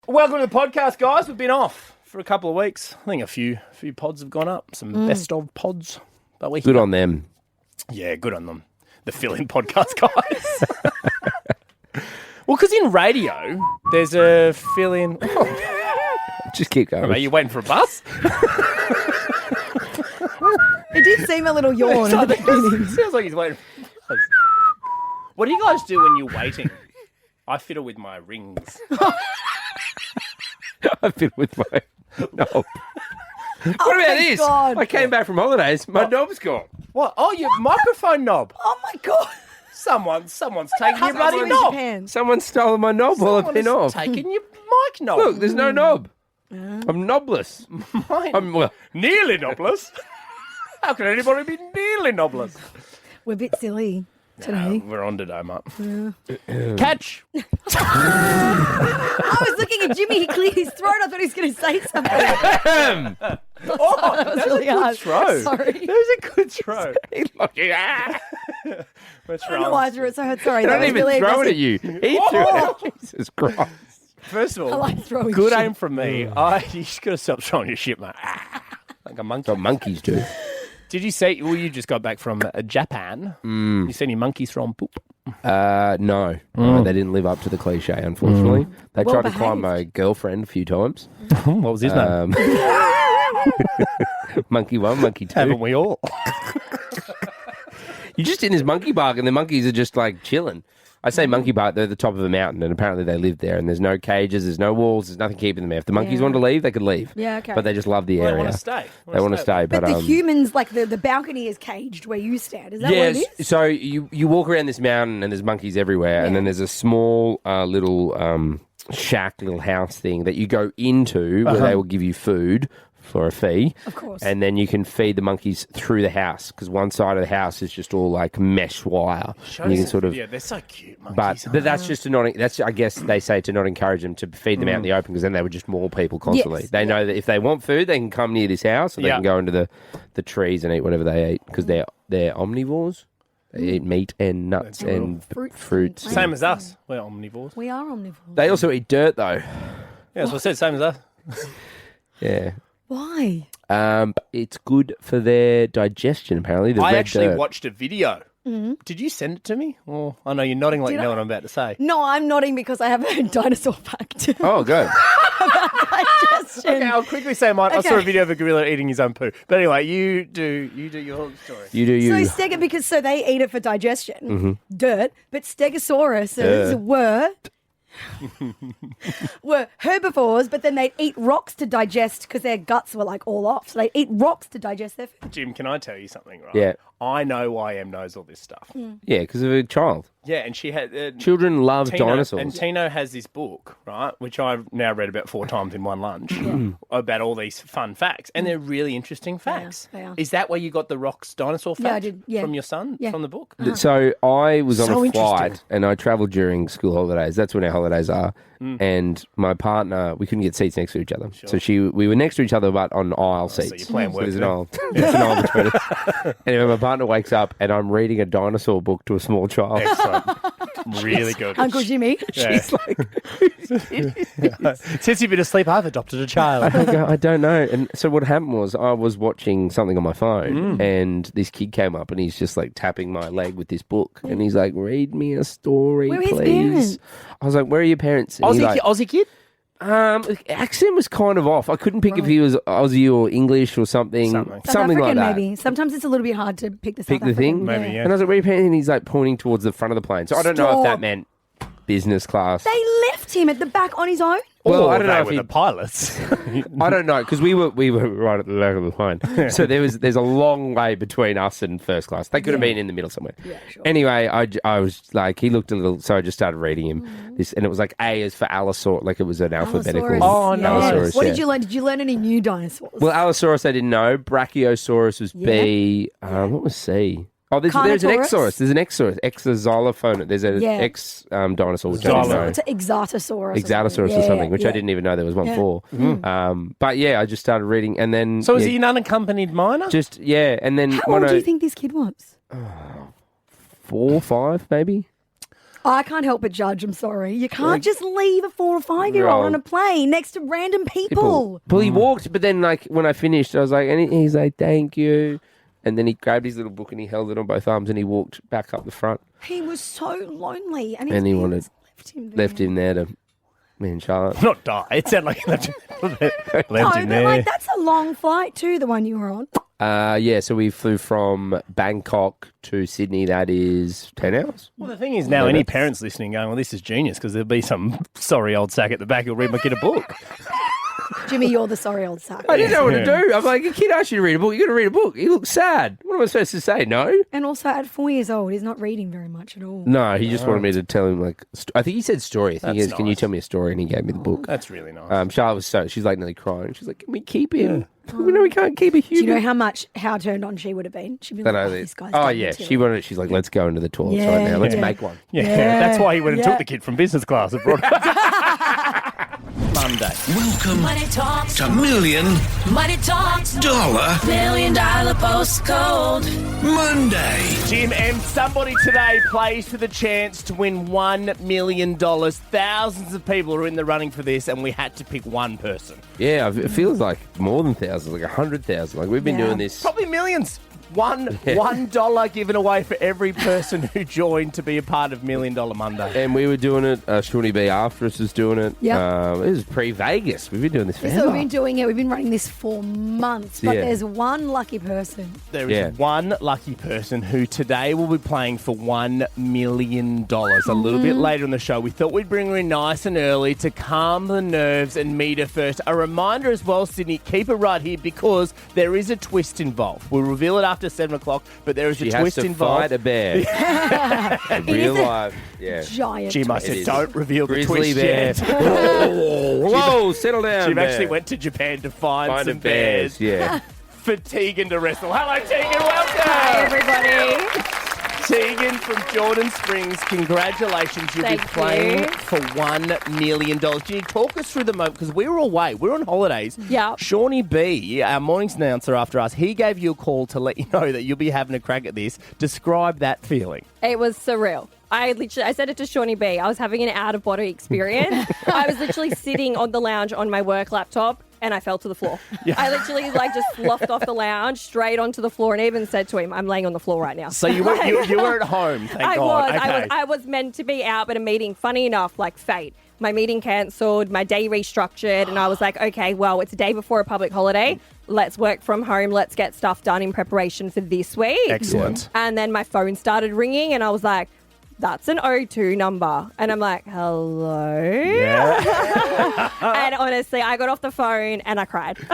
Welcome to the podcast, guys. We've been off for a couple of weeks. I think a few pods have gone up, some best of pods. But we Good on them. Yeah, good on them. The fill-in podcast, guys. Well, because in radio, there's a fill-in. Just keep going. Are you waiting for a bus? It did seem a little yawn at the beginning. Sounds like he's waiting for a bus. What do you guys do when you're waiting? I fiddle with my rings. I've been with my knob. What about this? God. I came back from holidays. My knob's gone. What? Oh, your microphone knob. Oh my God. Someone's taking your bloody Someone's knob. Japan. Someone's stolen my knob while I've been off. Taking your mic knob. Look, there's no knob. I'm knobless. Mine. Nearly knobless. How can anybody be nearly knobless? We're a bit silly today. We're on today, mate. Catch. I was looking at Jimmy. He cleared his throat. I thought he was going to say something. Oh, that was really a good hard. throw. Sorry. That was a good throw. He's looking at. Let's I don't know why I threw it so hard. Sorry. I That don't was even really throw it aggressive. at you. He threw it at Jesus Christ. First of I all, like throwing good shit. aim from me. You just got to stop throwing your shit, mate. Like a monkey. What monkeys do. Did you say? Well, you just got back from Japan. You seen any monkeys throwing poop? No. No, they didn't live up to the cliche, unfortunately. They Well tried to climb my girlfriend a few times. What was his name? Monkey 1, monkey 2. Haven't we all? You're just in this monkey park and the monkeys are just like chilling. I say monkey park, they're at the top of a mountain and apparently they live there and there's no cages, there's no walls, there's nothing keeping them there. If the monkeys want to leave, they could leave. Yeah, okay. But they just love the They area. want to stay. They want to stay. But the humans, like the balcony is caged where you stand. Is that what it is? So you walk around this mountain and there's monkeys everywhere and then there's a small little shack, little house thing that you go into where they will give you food for a fee. Of course. And then you can feed the monkeys through the house because one side of the house is just all like mesh wire. And you can sort of, Yeah, they're so cute, monkeys. but that's just to not. That's I guess they say to not encourage them to feed them out in the open because then they would just maul people constantly. Yes, They know that if they want food, they can come near this house or they Yeah. can go into the trees and eat whatever they eat because they're omnivores. They eat meat and nuts and fruits. and Same as us. We're omnivores. We are omnivores. They also eat dirt though. Yeah, that's what I said. Same as us. Yeah. Why? It's good for their digestion, apparently. The I red actually dirt. watched a video. Did you send it to me? Oh, I know you're nodding like you know what I'm about to say. No, I'm nodding because I have a dinosaur fact. Oh, good. Digestion. Okay, I'll quickly say mine. I saw a Okay. video of a gorilla eating his own poo. But anyway, you do your story. You do you. So because they eat it for digestion, Mm-hmm. dirt, but stegosauruses were herbivores, but then they'd eat rocks to digest because their guts were like all off. So they eat rocks to digest their food. Jim, can I tell you something, right? Yeah. I know why Em knows all this stuff. Yeah, because of a child. Yeah, and she had... Children love Tino, dinosaurs. And Tino has this book, right, which I've now read about 4 times in one lunch, about all these fun facts. And they're really interesting facts. they are. Is that where you got the rocks dinosaur fact Yeah, I did, yeah. from your son, Yeah. from the book? So I was on So a interesting. flight and I travelled during school holidays. That's when our holidays are. And my partner, we couldn't get seats next to each other. So we were next to each other but on aisle seats. So your plan worked there's an then. aisle. There's an aisle between us. Anyway, my partner wakes up and I'm reading a dinosaur book to a small child. Excellent. Really good. Uncle Jimmy. Yeah. She's like, Since you've been asleep, I've adopted a child. I go, I don't know. And so what happened was I was watching something on my phone and this kid came up and he's just like tapping my leg with this book and he's like, read me a story, Where are his please. parents? I was like, where are your parents? And he's like, Aussie kid? accent was kind of off. I couldn't pick if he was Aussie or English or something. Something. South Something like African, that. maybe. Sometimes it's a little bit hard to pick the South Pick the African. thing? Maybe, yeah. And I was like, where are your parents? And he's like pointing towards the front of the plane. So I don't know if that Stop. meant business class. They left him at the back on his own. Well, Or I don't know they if were he- the pilots. I don't know because we were right at the back of the plane, so there's a long way between us and first class. They could have been in the middle somewhere. Yeah, sure. Anyway, I was like, he looked a little, so I just started reading him this, and it was like A is for Allosaurus, like it was an alphabetical. Allosaurus. Oh, Yeah. nice. Allosaurus, What yeah. did you learn? Did you learn any new dinosaurs? Well, Allosaurus I didn't know. Brachiosaurus was B. What was C? Oh, there's an Carnotaurus? Exsaurus. There's an Exsaurus. Exoxylophone. There's an Yeah. X dinosaur, which I didn't know. It's an Exotosaurus. Exotosaurus or something, which I didn't even know there was one for. But yeah, I just started reading, and then So is he an unaccompanied minor? just and then How when old do I you think this kid was? 4 or 5 maybe. I can't help but judge. I'm sorry. You can't just leave a 4 or 5-year-old on a plane next to random people. Well, he walked, but then like when I finished, I was like, and he's like, thank you. And then he grabbed his little book and he held it on both arms and he walked back up the front. He was so lonely. And he wanted left him there. to me and Charlotte. Not die. It sounded like he left him there. Like that's a long flight too, the one you were on. Yeah, so we flew from Bangkok to Sydney. That is 10 hours. Well, the thing is now, any parents listening going, well, this is genius, because there'll be some sorry old sack at the back who'll read my kid a book. Jimmy, you're the sorry old sack. I didn't know what to do. I'm like, a kid asked you to read a book. You got to read a book. He looks sad. What am I supposed to say? No? And also, at 4 years old, he's not reading very much at all. No, he just wanted me to tell him, like, I think he said story. I think he That's goes, can you nice. tell me a story? And he gave me the book. That's really nice. Charlotte she's like nearly crying. She's like, can we keep him? We know we can't keep a Do you human. know how turned on she would have been? She'd be like, this guy's getting yeah. to She it. wanted. She's like, let's go into the toilets right now. Let's make one. Yeah, Yeah. that's why he went and Yeah. took the kid from business class and brought it. Monday. Welcome Money talks, to Million money talks, Dollar $1 million postcode. Monday. Jim, and somebody today plays for the chance to win $1 million. Thousands of people are in the running for this, and we had to pick one person. Yeah, it feels like more than thousands, like 100,000. Like we've been doing this. Probably millions. $1 given away for every person who joined to be a part of $1 Million Monday. And we were doing it. Shawnee B after us was doing it. Yeah. It was pre-Vegas. We've been doing this forever. So we've been doing it. We've been running this for months. But Yeah. there's one lucky person. There is one lucky person who today will be playing for $1 million. A little bit later in the show, we thought we'd bring her in nice and early to calm the nerves and meet her first. A reminder as well, Sydney, keep it right here because there is a twist involved. We'll reveal it after 7 o'clock, but there is She a has twist to involved. fight a bear. In real life. Yeah. Giant. Jim, I twist. said, is. don't reveal the Grizzly twist bear. yet. Whoa, settle down. Jim bear. actually went to Japan to find Find some the bears. Yeah. for Tegan to wrestle. Hello, Tegan. Welcome. Hi, everybody. Tegan from Jordan Springs, congratulations. You'll Thank be playing you. for $1 million. Can you talk us through the moment? Because we were away. We were on holidays. Yeah. Shawnee B, our morning's announcer after us, he gave you a call to let you know that you'll be having a crack at this. Describe that feeling. It was surreal. I said it to Shawnee B. I was having an out-of-body experience. I was literally sitting on the lounge on my work laptop and I fell to the floor. I literally just loft off the lounge straight onto the floor and even said to him, I'm laying on the floor right now. So you were at home, thank God. Okay. I was meant to be out at a meeting. Funny enough, like fate. My meeting cancelled, my day restructured, and I was like, okay, well, it's a day before a public holiday. Let's work from home. Let's get stuff done in preparation for this week. Excellent. And then my phone started ringing, and I was like, that's an O2 number. And I'm like, hello? Yeah. And honestly, I got off the phone and I cried. Do you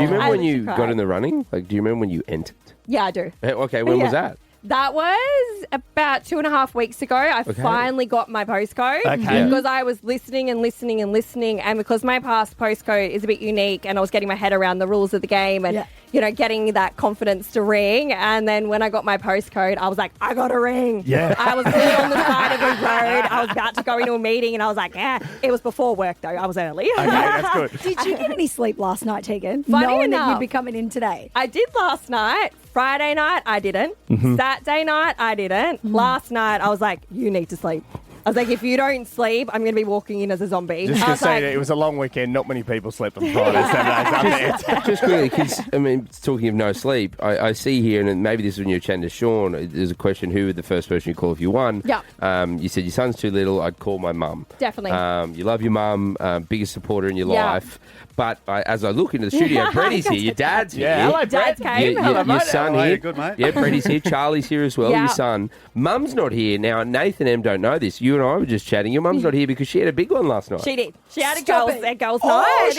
remember I when you literally got cried. in the running? Like, do you remember when you entered? Yeah, I do. Okay, when was Yeah. that? That was about 2.5 weeks ago. I finally got my postcode Okay. because I was listening and listening and listening. And because my past postcode is a bit unique and I was getting my head around the rules of the game and, getting that confidence to ring. And then when I got my postcode, I was like, I got to ring. Yeah. I was really on the side of the road. I was about to go into a meeting and I was like, it was before work though. I was early. Okay, that's good. Did you get any sleep last night, Tegan? Funny Knowing that enough. you'd be coming in today. I did last night. Friday night, I didn't. Saturday night, I didn't. Last night, I was like, you need to sleep. I was like, if you don't sleep, I'm going to be walking in as a zombie. Just I to was say like, that it was a long weekend. Not many people slept on Friday, Saturdays up there. Just quickly, because, I mean, talking of no sleep, I see here, and maybe this is when you were chatting to Sean, there's a question, who would the first person you call if you won? Yeah. You said your son's too little, I'd call my mum. Definitely. You love your mum, biggest supporter in your Yeah. life. But as I look into the studio, Bretty's here, your dad's here. Yeah, hello, Dad's Brett. came. Your mate. son How are here. you? Good, mate. Yeah, Bretty's here. Charlie's here as well, Yeah. your son. Mum's not here. Now, Nathan M don't know this. You and I were just chatting. Your mum's not here because she had a big one last night. She did. She had Stop a girls' Oh, night.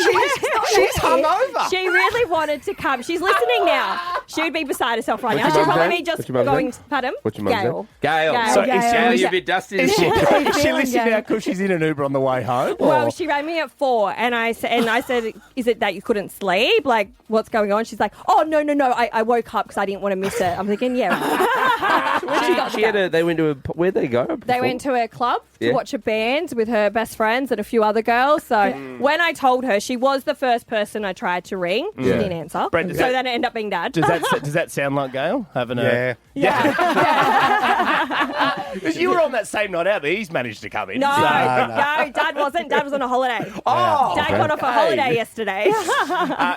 she's hungover. She really wanted to come. She's listening now. She would be beside herself right What's now. your She'd mum's probably name? be just What's your mum's going, name? pardon? What's your mum's Gail. name? Gail. Gail. So Gail. is you're a bit dusty. Is she feeling, listening Gail? now because she's in an Uber on the way home? Well, or- she rang me at 4 and I said, is it that you couldn't sleep? Like, what's going on? She's like, oh, no. I woke up because I didn't want to miss it. I'm thinking, yeah. Right. They went to where'd they go? They went to a club to Yeah. watch a band with her best friends and a few other girls. So when I told her, she was the first person I tried to ring. She didn't answer. Brent, does so that- then it ended up being Dad. Does Does that sound like Gail? Having a... Yeah. Because you were on that same night out, but he's managed to come in. No, So- Dad wasn't. Dad was on a holiday. Oh, Dad got off a holiday yesterday.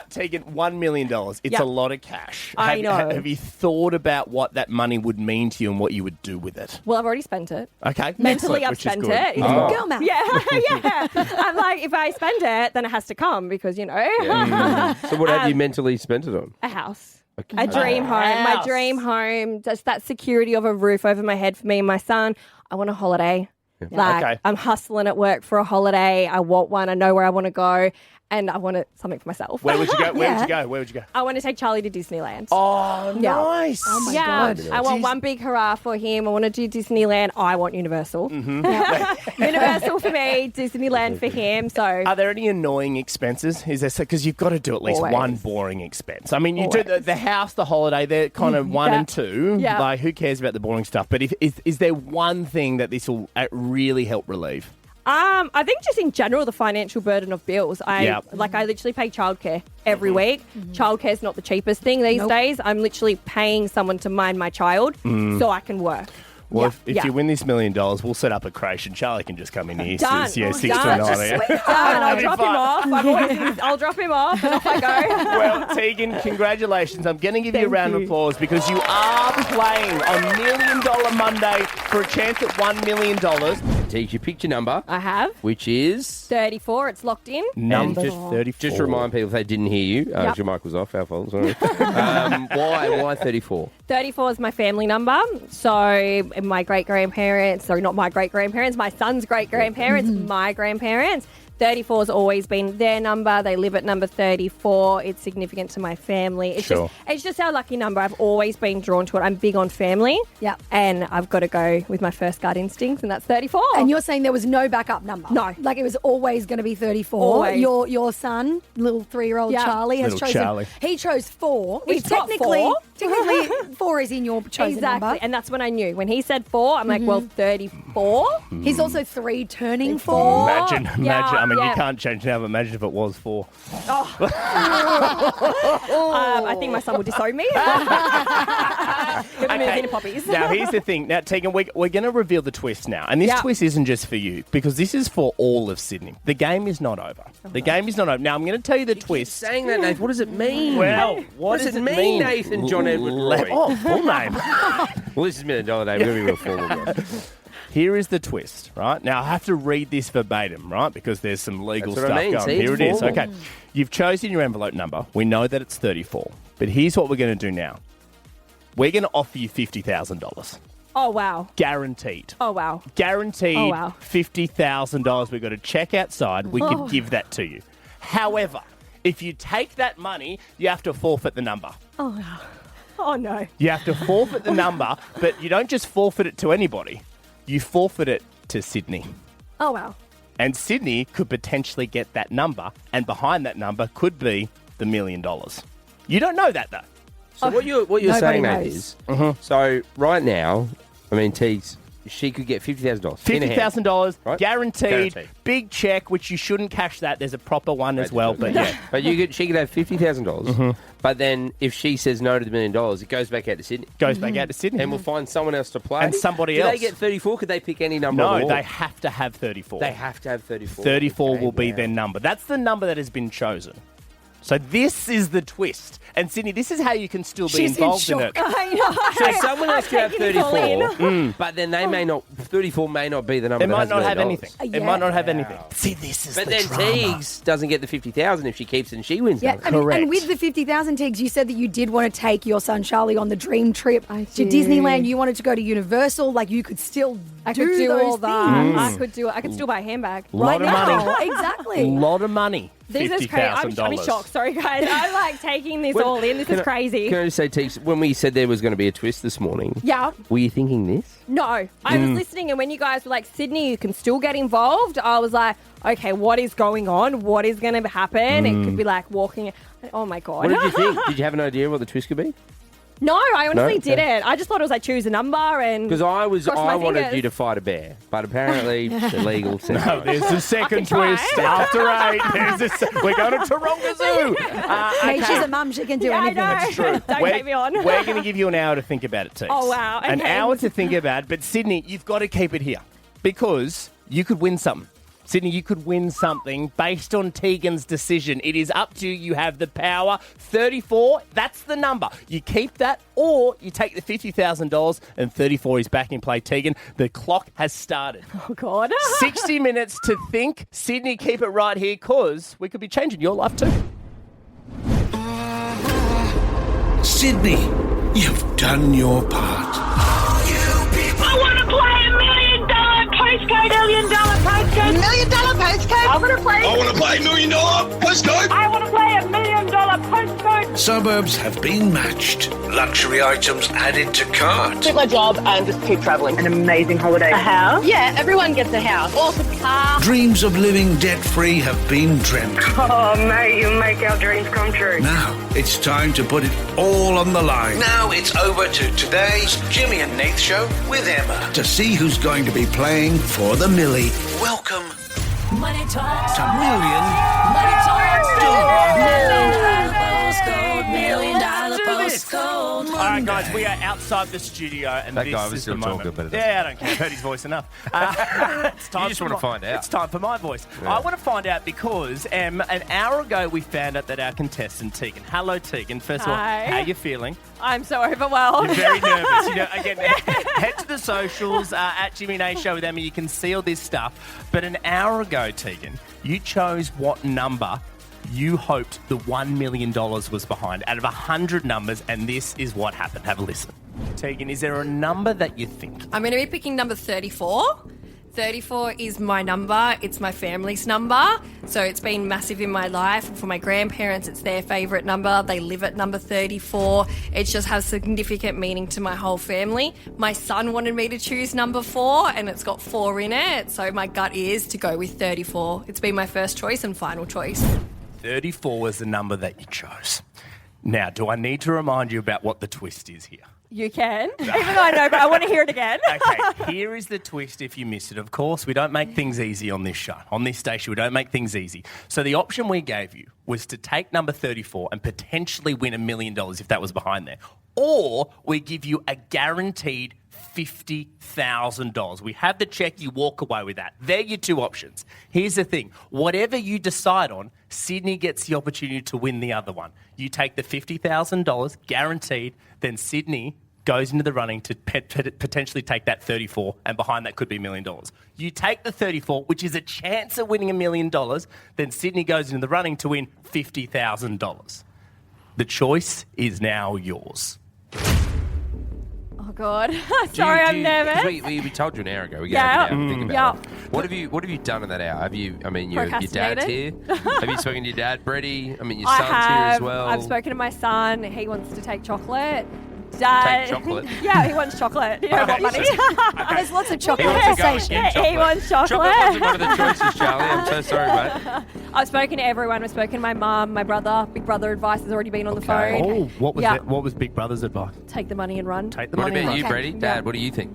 Tegan, $1 million. It's Yep. a lot of cash. I know. Have you thought about what that money would mean to you and what you would do with it? Well, I've already spent it. Okay. Mentally, Excellent, I've which is spent good. it. Good girl, Matt. Yeah, yeah. I'm like, if I spend it, then it has to come because, So what have you mentally spent it on? a house. A dream home. My house. dream home. Just that security of a roof over my head for me and my son. I want a holiday. Like, Okay. I'm hustling at work for a holiday. I want one. I know where I want to go. And I want something for myself. Where would you go? Where would Yeah. you go? Where would you go? I want to take Charlie to Disneyland. Oh, Yeah. nice. Oh, my yeah, God. I want one big hurrah for him. I want to do Disneyland. I want Universal. Universal for me, Disneyland for him. So Are there any annoying expenses? Is there because you've got to do at least Always. one boring expense? I mean, you do Always. the house, the holiday. They're kind of one Yeah. and two. Yeah. Like, who cares about the boring stuff? But is there one thing that this will really help relieve? I think just in general, the financial burden of bills. I literally pay childcare every week. Childcare is not the cheapest thing these days. I'm literally paying someone to mind my child so I can work. Well, Yeah. if you win this $1 million, we'll set up a creche and Charlie can just come in here. Done. 6 to Done. 9. Just yeah. Done. I'll drop him off. I'll drop him off and off I go. Well, Tegan, congratulations. I'm going to give you a Thank round of you. applause because you are playing on $1 Million Monday for a chance at $1 million. Teach, you picked your number, I have which is... 34. It's locked in. Number just 34. Just remind people if they didn't hear you, Yep. your mic was off, our fault, sorry. Why 34? 34 is my family number. So my great-grandparents, sorry, not my great-grandparents, my son's great-grandparents, my grandparents. 34 has always been their number. They live at number 34. It's significant to my family. It's just our lucky number. I've always been drawn to it. I'm big on family. Yeah. And I've got to go with my first gut instincts, and that's 34. And you're saying there was no backup number? No. Like it was always going to be 34. Always. Your son, little 3-year-old Yeah. Charlie, has Little chosen. Charlie. He chose 4, which He's got technically, 4. technically 4 is in your chosen Exactly. number. And that's when I knew. When he said 4, I'm like, well, 34? He's also 3 turning 4. Imagine. Yeah, I mean, yeah. you can't change now, but imagine if it was 4. I think my son will disown me. He'll be moving into poppies. Now, here's the thing. Now, Tegan, we're going to reveal the twist now. And this Yeah. twist isn't just for you, because this is for all of Sydney. The game is not over. The game is not over. Now, I'm going to tell you the twist. Saying that, Nath, what does it mean? Well, what does does it it mean, mean? Nathan John Edward Roy? Oh, full name. Well, this is $1 million day. We're going to be real formal. guys. Here is the twist, right? Now, I have to read this verbatim, right? Because there's some legal That's what stuff I mean. going. See, Here it's it is. formal. Okay. You've chosen your envelope number. We know that it's 34. But here's what we're going to do now. We're going to offer you $50,000. Oh, wow. Guaranteed. Oh, wow. Guaranteed Oh, wow. $50,000. We've got a check outside. We could give that to you. However, if you take that money, you have to forfeit the number. Oh, no. You have to forfeit the number, but you don't just forfeit it to anybody. You forfeit it to Sydney. Oh, wow. And Sydney could potentially get that number, and behind that number could be the $1 million. You don't know that, though. So what you're Nobody saying, Nath, knows. is so right now, I mean, Teagues, she could get $50,000. $50,000 Right? guaranteed, Guaranteed. big check, which you shouldn't cash that. There's a proper one as well, but yeah. But she could have $50,000. But then if she says no to the $1 million, it goes back out to Sydney. Goes back out to Sydney. And we'll find someone else to play. And somebody Do else. they get 34? Could they pick any number? No, at all? they have to have 34. They have to have 34. 34 Okay, will be wow. their number. That's the number that has been chosen. So this is the twist. And Sydney, this is how you can still be She's in involved in shock. it. I know. So someone else could have taking this all 34, but then they may not. 34 may not be the number. It that might has not $1 have million. anything. It Yeah. might not have anything. See, this is But the then drama. Teagues doesn't get the 50,000 if she keeps it and she wins. Yeah, doesn't and, Correct. and with the 50,000 Teagues, you said that you did want to take your son Charlie on the dream trip I to did. Disneyland. You wanted to go to Universal. Like you could still I could do those all that. things. I could do it. I could still buy a handbag. Lot right of now. money. Exactly. lot of money. This is crazy. I'm in shock. Sorry, guys. I'm like taking this all in. This is crazy. Can I just say, Teagues, when we said there was going to be a twist this morning, Yeah. were you thinking this? No. I was listening, and when you guys were like, Sydney, you can still get involved, I was like, okay, what is going on? What is going to happen? It could be like walking. Oh, my God. What did you think? Did you have an idea what the twist could be? No, I honestly No? didn't. I just thought it was like choose a number and Because I cross my wanted fingers. you to fight a bear, but apparently the legal said No, there's the second try. twist after 8. We're going to Taronga Zoo. Hey, she's a mum. She can do Yeah, I anything. know. That's true. Don't we're, take me on. We're going to give you an hour to think about it, Tex. Oh, wow. An Okay. hour to think about it. But Sydney, you've got to keep it here because you could win something. Sydney, you could win something based on Tegan's decision. It is up to you. You have the power. 34, that's the number. You keep that or you take the $50,000 and 34 is back in play. Tegan, the clock has started. Oh, God. 60 minutes to think. Sydney, keep it right here because we could be changing your life too. Sydney, you've done your part. I want to play $1 million postcode. $1 million postcode. $1 million postcode. I want to play. I want to play $1 million postcode. I want to play $1 million postcode. Suburbs have been matched. Luxury items added to cart. Quit my job and just keep travelling. An amazing holiday. A house. Yeah, everyone gets a house. Awesome car. Dreams of living debt-free have been dreamt. Oh, mate, you make our dreams come true. Now it's time to put it all on the line. Now it's over to today's Jimmy and Nath Show with Emma to see who's going to be playing for the Millie. Welcome Money talks. to Million. Money talks. $1 million postcode. All right, guys, we are outside the studio, and That this guy was is still the talking, moment. but it doesn't- Yeah, I don't care. I've heard his voice enough. It's time You just for want to my- find out. It's time for my voice. Yeah. I want to find out because an hour ago we found out that our contestant Tegan. Hello, Tegan. First of all, Hi. how are you feeling? I'm so overwhelmed. You're very nervous. You know, again, head to the socials at Jimmy Nath Show with Emma. You can see all this stuff. But an hour ago, Tegan, you chose what number you hoped the $1 million was behind out of 100 numbers, and this is what happened. Have a listen. Tegan, is there a number that you think? I'm going to be picking number 34. 34 is my number. It's my family's number. So it's been massive in my life. For my grandparents, it's their favourite number. They live at number 34. It just has significant meaning to my whole family. My son wanted me to choose number 4, and it's got 4 in it. So my gut is to go with 34. It's been my first choice and final choice. 34 was the number that you chose. Now, do I need to remind you about what the twist is here? You can. Even though I know, but I want to hear it again. Okay, here is the twist if you missed it. Of course, we don't make things easy on this show. On this station, we don't make things easy. So the option we gave you was to take number 34 and potentially win $1 million if that was behind there. Or we give you a guaranteed $50,000. We have the check, you walk away with that. They're your two options. Here's the thing. Whatever you decide on, Sydney gets the opportunity to win the other one. You take the $50,000, guaranteed, then Sydney goes into the running to potentially take that 34, and behind that could be $1 million. You take the 34, which is a chance of winning $1 million, then Sydney goes into the running to win $50,000. The choice is now yours. Oh, God. Sorry, I'm nervous. We told you an hour ago. We Yeah. gave you an hour to think about Yeah. it. What have you done in that hour? Have you? I mean, your dad's here. Procrastinated. Have you spoken to your dad, Brady? I mean, your I son's have. here as well. I've spoken to my son. He wants to take chocolate. Dad. Take chocolate? Yeah, he wants chocolate. You know what, money? There's lots of He chocolate wants to go conversation. and get He wants chocolate. Chocolate wasn't one of the choices, Charlie. I'm so sorry, mate. I've spoken to everyone. I've spoken to my mum, my brother. Big brother advice has already been on the Okay. phone. Oh, what was Yeah. that? What was Big Brother's advice? Take the money and run. Take the What money. about and you, run. Brady? Dad, what do you think?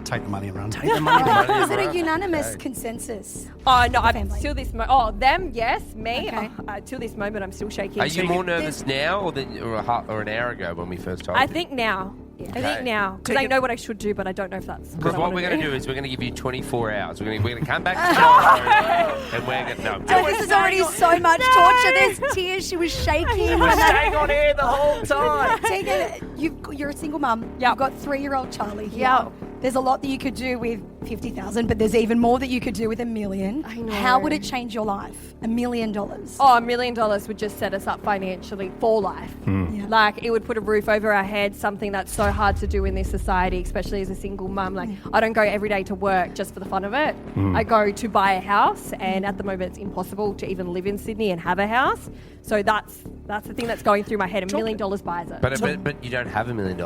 Take the money and run. Take the money. and run. Is it a Right. unanimous Okay. consensus? Oh, no, I'm family. till this moment. Oh, them, yes. Me, Okay. till this moment, I'm still shaking. Are you more nervous now or an hour ago when we first told you? I think now. I Okay. think now. Because I know what I should do, but I don't know if that's Because what I we're wanna going to do is we're going to give you 24 hours. We're going to come back tomorrow and we're going to... No, Oh, this is already so much torture. There's tears. She was shaking. We're staying on air the whole time. Tegan, you're a single mum. You've got 3-year-old Charlie here. Yep. There's a lot that you could do with 50,000, but there's even more that you could do with $1 million. I know. How would it change your life? $1 million. Oh, $1 million would just set us up financially for life. Yeah. Like, it would put a roof over our heads, something that's so hard to do in this society, especially as a single mum. Like, I don't go every day to work just for the fun of it. I go to buy a house, and at the moment it's impossible to even live in Sydney and have a house. So that's the thing that's going through my head. $1 million buys it. But you don't have $1 million.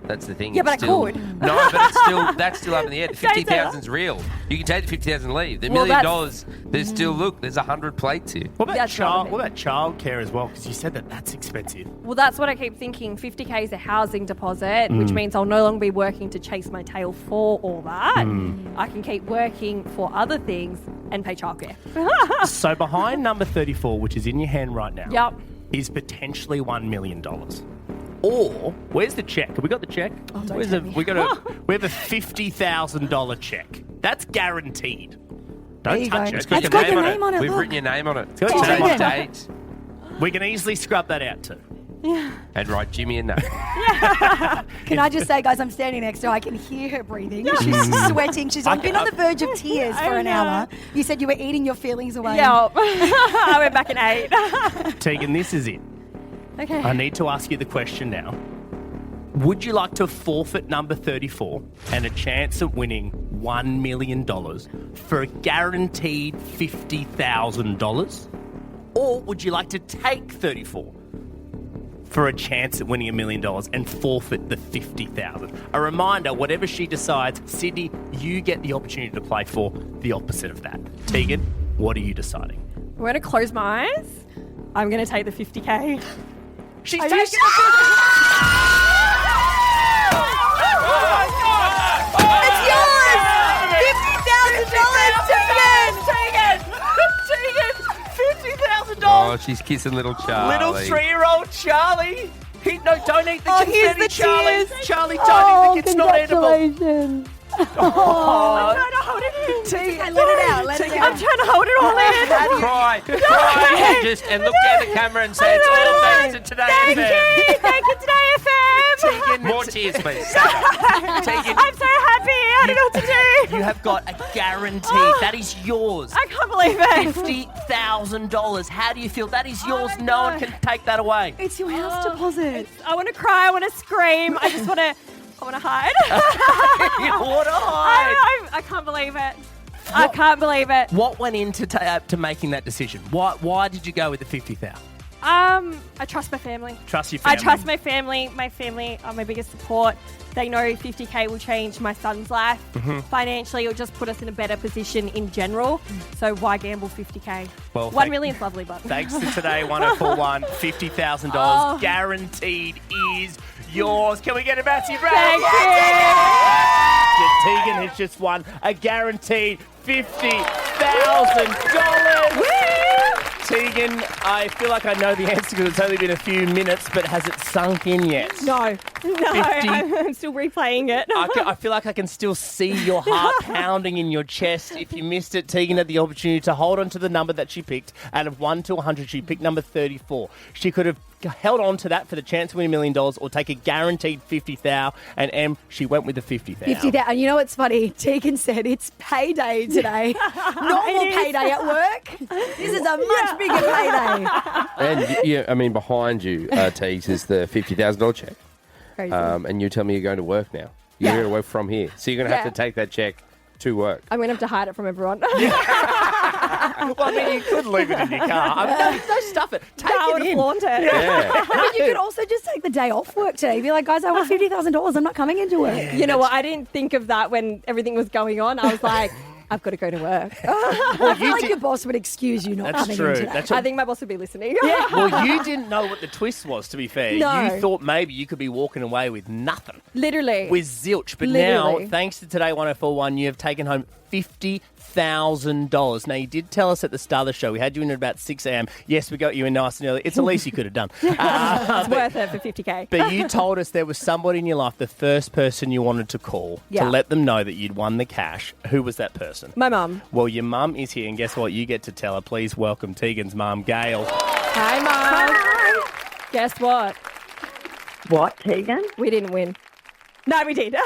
That's the thing. Yeah, It's but I still, could. No, but that's still up in the air. The Don't say $50,000 50,000's real. You can take the 50,000 and leave. The $1 Well, million, there's still, look, there's 100 plates here. What about That's not what about childcare as well? Because you said that's expensive. Well, that's what I keep thinking. 50K is a housing deposit, which means I'll no longer be working to chase my tail for all that. I can keep working for other things and pay childcare. So behind number 34, which is in your hand right now, Yep. is potentially $1 million. Or where's the check? Have we got the check? We have a $50,000 check. That's guaranteed. Don't you touch go. it. It's got your name on it. We've Look. written your name on it. got your name on it. Date. We can easily scrub that out too. And write Jimmy a note. Can I just say, guys, I'm standing next to her. I can hear her breathing. She's sweating. She's been on the verge of tears for an hour. You said you were eating your feelings away. Yeah. I went back and ate. Tegan, this is it. Okay. I need to ask you the question now. Would you like to forfeit number 34 and a chance at winning $1 million for a guaranteed $50,000? Or would you like to take 34 for a chance at winning $1 million and forfeit the $50,000? A reminder, whatever she decides, Sydney, you get the opportunity to play for the opposite of that. Tegan, what are you deciding? I'm going to close my eyes. I'm going to take the 50K. She's Are taking you the It's yours! $50,000, Tegan! Oh, she's kissing little Charlie. Little 3-year-old Charlie. Don't eat the Oh, confetti, here's the Charlie. tears. Charlie, don't eat the. It's not edible. Congratulations. I'm trying to hold it in. Tegan, let it out. Let it I'm out. trying to hold it all in. Cry and look down the camera and say it's all thanks to Today Thank FM. you. Thank you, Today FM. Tegan, More tears, please. Tegan, I'm so happy. I don't know what to do. you have got a guarantee. That is yours. I can't believe it. $50,000. How do you feel? That is yours. No one can take that away. It's your house deposit. I want to cry. I want to scream. I just want to. I want to hide. You want to hide. I can't believe it. I can't believe it. What went into to making that decision? Why did you go with the $50,000? I trust my family. Trust your family. I trust my family. My family are my biggest support. They know 50K will change my son's life. Financially, it'll just put us in a better position in general. So why gamble 50K? Well, 1 million's lovely, but Thanks to Today 1041, $50,000 guaranteed is yours. Can we get a massive round? Thank you. Tegan has just won a guaranteed $50,000. Tegan, I feel like I know the answer because it's only been a few minutes, but has it sunk in yet? No, I'm still replaying it. I feel like I can still see your heart pounding in your chest. If you missed it, Tegan had the opportunity to hold on to the number that she picked. Out of 1 to 100, she picked number 34. She could have held on to that for the chance to win $1 million or take a guaranteed $50,000. And she went with the $50,000. $50,000. And you know what's funny? Tegan said it's payday today. Normal payday at work. This is a much bigger payday. And behind you, Tees, is the $50,000 check. Crazy. And you tell me you're going to work now. You're going to work from here. So you're going to have to take that check to work. I'm going to have to hide it from everyone. Well, you could leave it in your car. Don't stuff it. Take I it would have in. flaunt it. But you could also just take the day off work today. Be like, guys, I want $50,000. I'm not coming into work. You know what? I didn't think of that when everything was going on. I was like, I've got to go to work. I feel like your boss would excuse you not coming in today. I think my boss would be listening. Well, you didn't know what the twist was, to be fair. No. You thought maybe you could be walking away with nothing. Literally. With zilch. But Literally. now, thanks to Today 1041, you have taken home $50,000. Now, you did tell us at the start of the show, we had you in at about 6 a.m. Yes, we got you in nice and early. It's the least you could have done. It's worth it for 50K. But you told us there was somebody in your life, the first person you wanted to call Yeah. to let them know that you'd won the cash. Who was that person? My mum. Well, your mum is here, and guess what? You get to tell her. Please welcome Tegan's mum, Gail. Hi, Mum. Guess what? What, Tegan? We didn't win. No, we did. We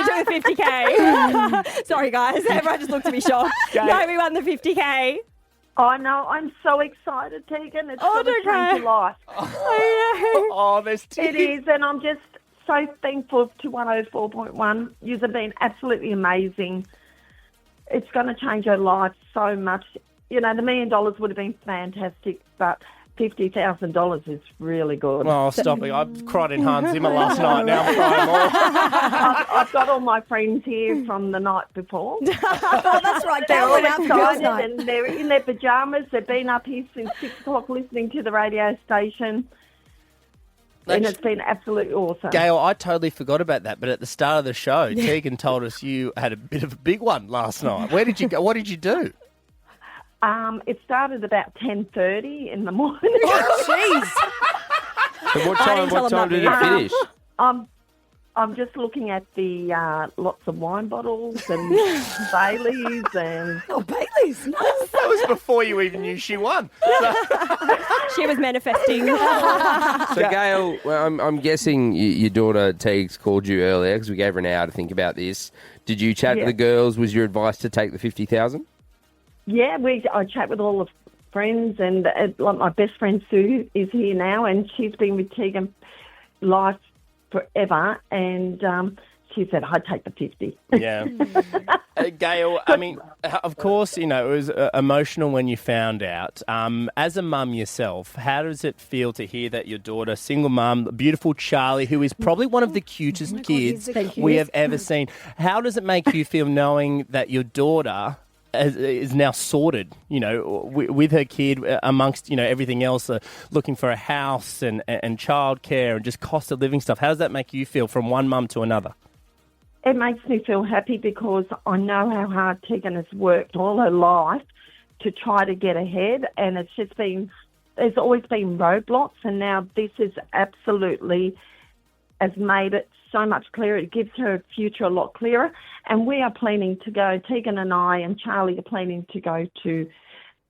took the 50K. Sorry, guys. Everyone just looked at me shocked. No, we won the 50K. I know. I'm so excited, Tegan. It's going to change your life. Oh, there's It is, and I'm just so thankful to 104.1. You have been absolutely amazing. It's going to change your life so much. You know, the $1 million would have been fantastic, but $50,000 is really good. Oh, stop it. I cried in Hans Zimmer last night. Now I'm crying more. I've got all my friends here from the night before. Oh, that's right. They're all Going out for girls' excited night. and they're in their pyjamas. They've been up here since 6 o'clock listening to the radio station. And it's been absolutely awesome. Gail, I totally forgot about that, but at the start of the show, Tegan told us you had a bit of a big one last night. Where did you go? What did you do? It started about 10:30 in the morning. Jeez. So what time did it finish? I'm just looking at the lots of wine bottles and Baileys and... Oh, Bailey's. Nice. That was before you even knew she won. She was manifesting. So, Gail, well, I'm guessing your daughter Tegs called you earlier because we gave her an hour to think about this. Did you chat to the girls? Was your advice to take the $50,000? Yeah, I chat with all the friends and like my best friend Sue is here now and she's been with Tegan life forever and she said, I'd take the 50. Yeah. Gail, I mean, of course, you know, it was emotional when you found out. As a mum yourself, how does it feel to hear that your daughter, single mum, beautiful Charlie, who is probably one of the cutest kids we have ever seen, how does it make you feel knowing that your daughter is now sorted, you know, with her kid amongst, you know, everything else, looking for a house and childcare and just cost of living stuff? How does that make you feel from one mum to another? It makes me feel happy because I know how hard Tegan has worked all her life to try to get ahead and it's just been, there's always been roadblocks and now this is absolutely has made it so much clearer. It gives her future a lot clearer. And we are planning to go, Tegan and I and Charlie are planning to go to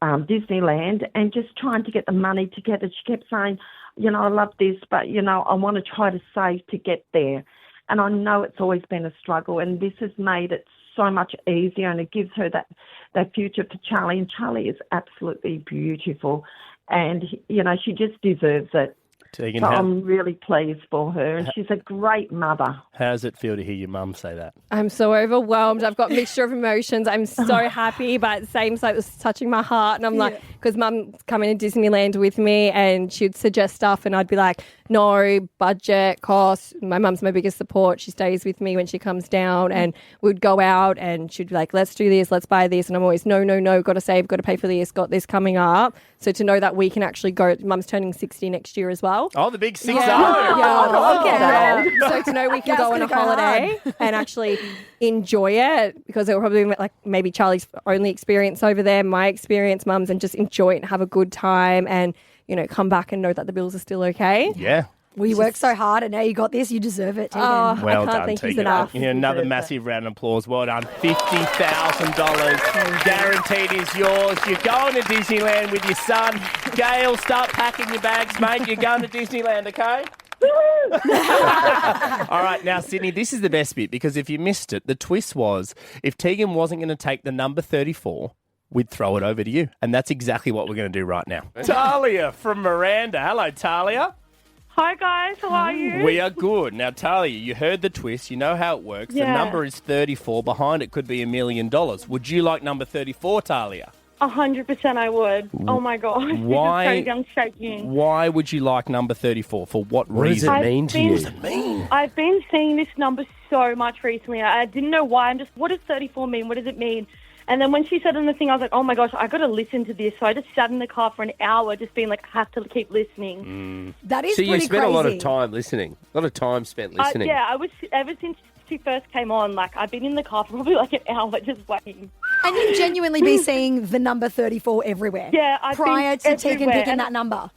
Disneyland and just trying to get the money together. She kept saying, you know, I love this, but, you know, I want to try to save to get there. And I know it's always been a struggle and this has made it so much easier and it gives her that future for Charlie. And Charlie is absolutely beautiful and, you know, she just deserves it. Tegan, so I'm really pleased for her, and she's a great mother. How does it feel to hear your mum say that? I'm so overwhelmed. I've got a mixture of emotions. I'm so happy, but at the same time, it was touching my heart. And I'm like, because mum's coming to Disneyland with me, and she'd suggest stuff, and I'd be like, no, budget, cost. My mum's my biggest support. She stays with me when she comes down, and we'd go out, and she'd be like, let's do this, let's buy this. And I'm always, no, got to save, got to pay for this, got this coming up. So to know that we can actually go, mum's turning 60 next year as well. Oh, the big 60. So to know we can go on a holiday and actually enjoy it, because it will probably be like maybe Charlie's only experience over there, my experience, mum's, and just enjoy it and have a good time and, you know, come back and know that the bills are still okay. Yeah. Well, you worked so hard and now you got this. You deserve it, Tegan. Oh, Well I can't done, thank you Tegan. enough. You know, another massive round of applause. Well done. $50,000 guaranteed is yours. You're going to Disneyland with your son. Gail, start packing your bags, mate. You're going to Disneyland, okay? All right, now, Sydney, this is the best bit, because if you missed it, the twist was if Tegan wasn't going to take the number 34, we'd throw it over to you. And that's exactly what we're going to do right now. Talia from Miranda. Hello, Talia. Hi, guys. How are you? We are good. Now, Talia, you heard the twist. You know how it works. Yeah. The number is 34. Behind it could be $1 million. Would you like number 34, Talia? 100% I would. Oh, my God. Why? I'm shaking. Why would you like number 34? For what reason? What does it mean to you? What does it mean? I've been seeing this number so much recently. I didn't know why. what does 34 mean? What does it mean? And then when she said on the thing, I was like, oh, my gosh, I got to listen to this. So I just sat in the car for an hour just being like, I have to keep listening. That is So pretty you spent crazy. a lot of time listening. A lot of time spent listening. Yeah, I was, ever since she first came on, like, I've been in the car for probably like an hour just waiting. And you'd genuinely be seeing the number 34 everywhere. Yeah, I've prior been to Tegan everywhere. picking And that number.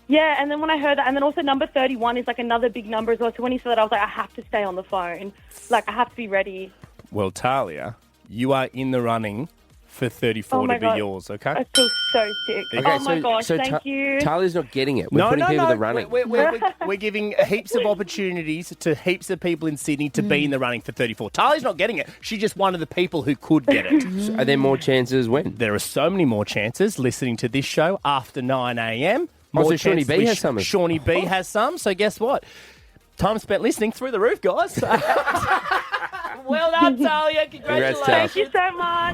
Yeah, and then when I heard that, and then also number 31 is like another big number as well. So when he said that, I was like, I have to stay on the phone. Like, I have to be ready. Well, Talia, you are in the running for 34 Oh my to be God. yours, okay? I feel so sick. Okay, oh my gosh, thank you. Talia's not getting it. We're putting people in the running. We're giving heaps of opportunities to heaps of people in Sydney to be in the running for 34. Talia's not getting it. She's just one of the people who could get it. So are there more chances when? There are so many more chances listening to this show after 9 a.m. So Shawnee B has some. Shawnee B has some. So guess what? Time spent listening through the roof, guys. Well done, Talia. Congratulations. Thank you so much.